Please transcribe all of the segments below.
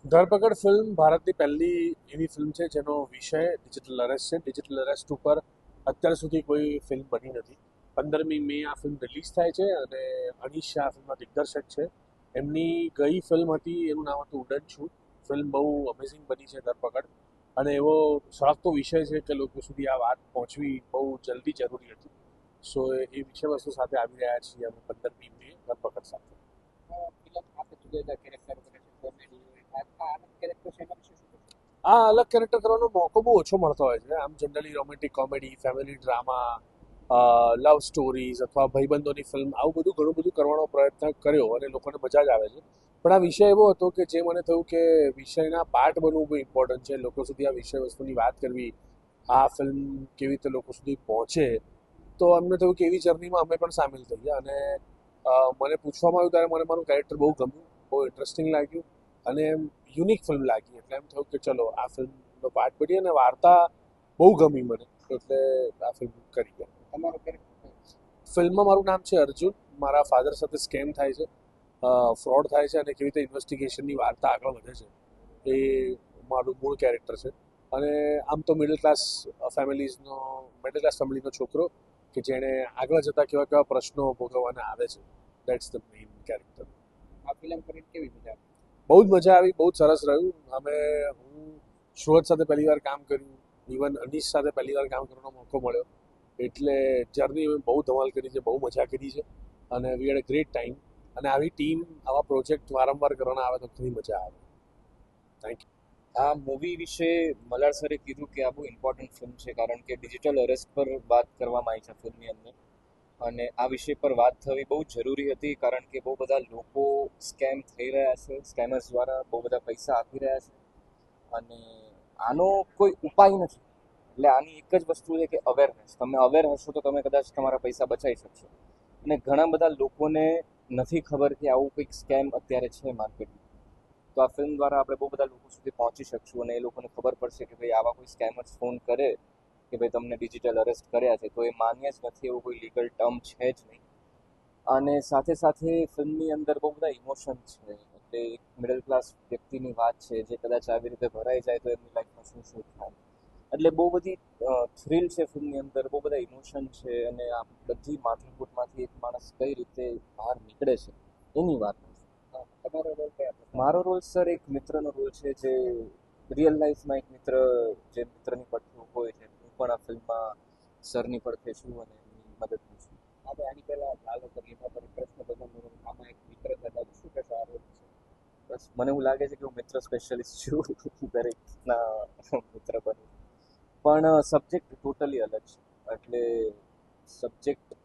ધરપકડ ફિલ્મ ભારતની પહેલી એવી ફિલ્મ છે જેનો વિષય ડિજિટલ અરેસ્ટ છે. ડિજિટલ અરેસ્ટ ઉપર અત્યાર સુધી કોઈ ફિલ્મ બની નથી. 15મી મે આ ફિલ્મ રિલીઝ થાય છે અને અનીશ શાહ આ ફિલ્મના દિગ્દર્શક છે. એમની ગઈ ફિલ્મ હતી, એનું નામ હતું ઉડન છું. ફિલ્મ બહુ અમેઝિંગ બની છે ધરપકડ, અને એવો સળગતો વિષય છે કે લોકો સુધી આ વાત પહોંચવી બહુ જલ્દી જરૂરી હતી. સો એ વિષય વસ્તુ સાથે આવી રહ્યા છીએ અમે 15મી મે ધરપકડ સાથે. ફિલ્મ આપણે જુદા જુદા કેરેક્ટર કરે છે, કોમેડી હોય, આ અલગ કેરેક્ટર છે, એના વિશે શું કહેશો? આ અલગ કેરેક્ટર કરવાનો મોકો બહુ ઓછો મળતો હોય છે. આમ generally romantic comedy, family drama, love stories અથવા ભાઈબંધોની ફિલ્મ, આવું બધું ઘણું બધું કરવાનો પ્રયત્ન કર્યો અને લોકોને મજા જ આવે છે. પણ આ વિષય એવો હતો કે જે મને થયું કે વિષયના પાર્ટ બનવું બહુ ઇમ્પોર્ટન્ટ છે. લોકો સુધી આ વિષય વસ્તુની વાત કરવી, આ ફિલ્મ કેવી રીતે લોકો સુધી પહોંચે, તો અમને થયું કે એવી જર્નીમાં અમે પણ સામેલ થઈ ગયા. અને મને પૂછવામાં આવ્યું ત્યારે મને મારું કેરેક્ટર બહુ ગમ્યું, બહુ ઇન્ટરેસ્ટિંગ લાગ્યું અને યુનિક ફિલ્મ લાગી. એટલે એમ થયું કે ચલો આ ફિલ્મનો પાર્ટ બની, અને વાર્તા બહુ ગમી મને, એટલે આ ફિલ્મ કરી ગયા. તમારું કેરેક્ટર ફિલ્મમાં મારું નામ છે અર્જુન. મારા ફાધર સાથે સ્કેમ થાય છે, ફ્રોડ થાય છે, અને કેવી રીતે ઇન્વેસ્ટિગેશનની વાર્તા આગળ વધે છે, એ મારું મૂળ કેરેક્ટર છે. અને આમ તો મિડલ ક્લાસ ફેમિલીનો છોકરો કે જેણે આગળ જતાં કેવા કેવા પ્રશ્નો ભોગવવાના આવે છે. That's the main character. આ ફિલ્મ કરીને કેવી મજા આવી? બહુ જ મજા આવી, બહુ જ સરસ રહ્યું. હું સુરત સાથે પહેલી વાર કામ કર્યું, ઇવન અનીશ સાથે પહેલી વાર કામ કરવાનો મોકો મળ્યો. એટલે જર્ની અમે બહુ ધમાલ કરી છે, બહુ મજા કરી છે, અને વી હેડ અ ગ્રેટ ટાઈમ. અને આવી ટીમ, આવા પ્રોજેક્ટ વારંવાર કરવાના આવે તો ઘણી મજા આવે. Thank you. આ મૂવી વિશે મલાર સરે કીધું કે આ બહુ ઇમ્પોર્ટન્ટ ફિલ્મ છે, કારણ કે ડિજિટલ અરેસ્ટ પર વાત કરવામાં આવી છે ફિલ્મની અંદર. અને આ વિષય પર વાત થવી બહુ જરૂરી હતી, કારણ કે બહુ બધા લોકો સ્કેમ થઈ રહ્યા છે, સ્કેમર્સ દ્વારા બહુ બધા પૈસા આપી રહ્યા છે. અને આનો કોઈ ઉપાય નથી. એટલે આની એક જ વસ્તુ છે કે અવેરનેસ. તમે અવેર હશો તો તમે કદાચ તમારા પૈસા બચાવી શકશો. અને ઘણા બધા લોકોને નથી ખબર કે આવું કંઈક સ્કેમ અત્યારે છે માર્કેટમાં. તો આ ફિલ્મ દ્વારા આપણે બહુ બધા લોકો સુધી પહોંચી શકશું, અને એ લોકોને ખબર પડશે કે ભાઈ આવા કોઈ સ્કેમર્સ ફોન કરે કે ભાઈ તમને ડિજિટલ અરેસ્ટ કર્યા છે, તો એ માન્ય જ નથી, એવું કોઈ લીગલ ટર્મ છે જ નહીં. અને સાથે સાથે ફિલ્મની અંદર બહુ બધા ઇમોશન્સ છે. એટલે એક મિડલ ક્લાસ વ્યક્તિની વાત છે જે કદાચ આવી રીતે ભરાઈ જાય તો એમની લાઈફમાં શું શું થાય. એટલે બહુ બધી થ્રિલ છે ફિલ્મની અંદર, બહુ બધા ઇમોશન છે, અને આ બધી માથાકૂટમાંથી એક માણસ કઈ રીતે બહાર નીકળે છે એની વાત છે. તમારો રોલ કયા પ્રકાર? મારો રોલ સર એક મિત્રનો રોલ છે, જે રિયલ લાઈફમાં એક મિત્ર, જે મિત્રની પડખે ઊભો હોય છે. હું પણ આ ફિલ્મમાં સરની પડખે છું અને એમની મદદમાં છું. આપણે આની પહેલા લાલો કરીમાં પણ પ્રશ્ન બદલનો આમાં એક મિત્ર હતા, શું કહેશો આ રોલ વિશે? બસ મને એવું લાગે છે કે હું મિત્ર સ્પેશિયાલિસ્ટ છું, દરેકના મિત્ર બનું. પણ સબ્જેક્ટ ટોટલી અલગ છે. એટલે સબ્જેક્ટની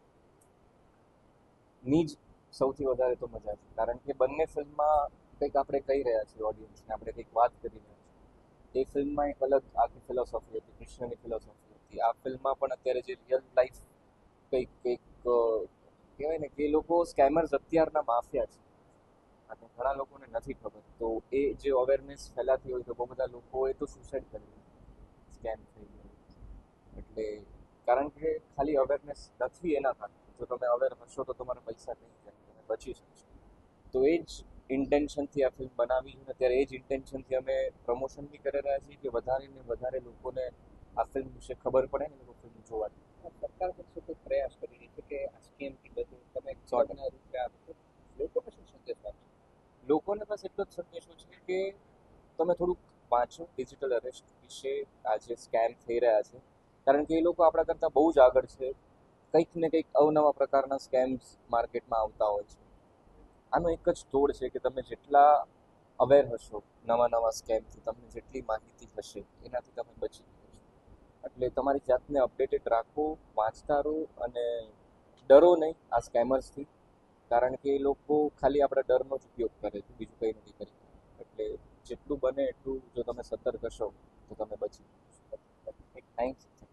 જ સૌથી વધારે તો મજા છે, કારણ કે બંને ફિલ્મમાં કંઈક આપણે કહી રહ્યા છીએ ઓડિયન્સને, આપણે કંઈક વાત કરી રહ્યા છીએ. એ ફિલ્મમાં એક અલગ આખી ફિલોસોફી હતી, કૃષ્ણની ફિલોસોફી હતી. આ ફિલ્મમાં પણ અત્યારે જે રિયલ લાઈફ કંઈક કંઈક કહેવાય ને કે એ લોકો સ્કેમર્સ અત્યારના માફિયા છે, અને ઘણા લોકોને નથી ખબર. તો એ જે અવેરનેસ ફેલાતી હોય તો બહુ બધા લોકોએ તો સુસાઇડ કરી લીધું, સ્કેમ થઈ ગયું. એટલે કારણ કે ખાલી અવેરનેસ નથી એના કારણે. જો તમે અવેર હશો તો તમારા પૈસા નહીં જાય, તમે બચી શકશો. તો એ જ ઇન્ટેન્શનથી આ ફિલ્મ બનાવી, અને અત્યારે એ જ ઇન્ટેન્શનથી અમે પ્રમોશન બી કરી રહ્યા છીએ કે વધારે ને વધારે લોકોને આ ફિલ્મ વિશે ખબર પડે ને લોકો ફિલ્મ જોવા જાય. સરકાર પણ શું કોઈ પ્રયાસ કરી રહી છે કે આ સ્કેમથી બધું તમે 100%. ઘરના રૂપિયા આપો, લોકોને શું સંદેશ આપશો? લોકોને બસ એટલો જ સંદેશો છે કે તમે થોડુંક વાંચો ડિજિટલ અરેસ્ટ વિશે, આ જે સ્કેમ થઈ રહ્યા છે. કારણ કે એ લોકો આપણા કરતાં બહુ જ આગળ છે. કંઈક ને કંઈક અવનવા પ્રકારના સ્કેમ્સ માર્કેટમાં આવતા હોય છે. આનો એક જ તોડ છે કે તમે જેટલા અવેર હશો નવા નવા સ્કેમથી, તમને જેટલી માહિતી હશે એનાથી તમે બચી શકશો. એટલે તમારી જાતને અપડેટેડ રાખો, વાંચતા રહો, અને ડરો નહીં આ સ્કેમર્સથી, કારણ કે એ લોકો ખાલી આપણા ડરનો જ ઉપયોગ કરે છે, બીજું કંઈ નથી કરી. એટલે જેટલું બને એટલું જો તમે સતર્ક હશો તો તમે બચી શકશો. થેન્ક્સ.